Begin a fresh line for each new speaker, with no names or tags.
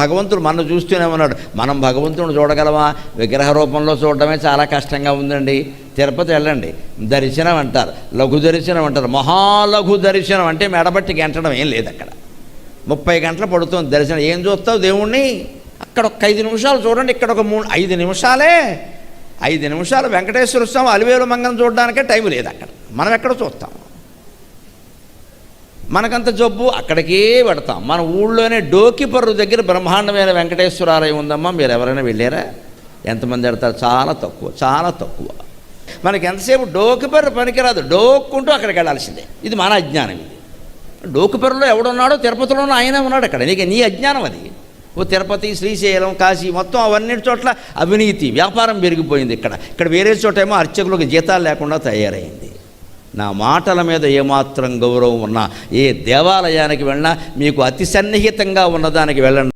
భగవంతుడు మనం చూస్తూనే ఉన్నాడు. మనం భగవంతుడిని చూడగలమా? విగ్రహ రూపంలో చూడడమే చాలా కష్టంగా ఉందండి. తిరుపతి వెళ్ళండి, దర్శనం అంటారు, లఘు దర్శనం అంటారు. మహాలఘు దర్శనం అంటే మెడబట్టి గంటడం ఏం లేదు. అక్కడ 30 గంటలు పడుతుంది దర్శనం. ఏం చూస్తావు దేవుణ్ణి? అక్కడ ఒక 5 నిమిషాలు చూడండి, ఇక్కడ ఒక 5 నిమిషాలే. 5 నిమిషాలు వెంకటేశ్వర స్వామి అలివేలు మంగం చూడడానికే టైం లేదు అక్కడ. మనం ఎక్కడ చూస్తాం? మనకంత జబ్బు అక్కడికే పెడతాం. మన ఊళ్ళోనే డోకిపర్రు దగ్గర బ్రహ్మాండమైన వెంకటేశ్వరాలయం ఉందమ్మా. మీరు ఎవరైనా వెళ్ళారా? ఎంతమంది వెళ్తారు? చాలా తక్కువ, చాలా తక్కువ. మనకి ఎంతసేపు డోకిపర్రు పనికిరాదు, డోక్కుంటూ అక్కడికి వెళ్ళాల్సిందే. ఇది మన అజ్ఞానం. ఇది డోకిపర్రులో ఎవడున్నాడో తిరుపతిలోనూ ఆయనే ఉన్నాడు. అక్కడ నీ అజ్ఞానం అది. ఓ తిరుపతి, శ్రీశైలం, కాశీ మొత్తం అవన్నీ చోట్ల అవినీతి, వ్యాపారం పెరిగిపోయింది. ఇక్కడ వేరే చోట ఏమో అర్చకులకు జీతాలు లేకుండా తయారైంది. నా మాటల మీద ఏమాత్రం గౌరవం ఉన్నా, ఏ దేవాలయానికి వెళ్ళినా మీకు అతి సన్నిహితంగా ఉన్నదానికి వెళ్ళండి.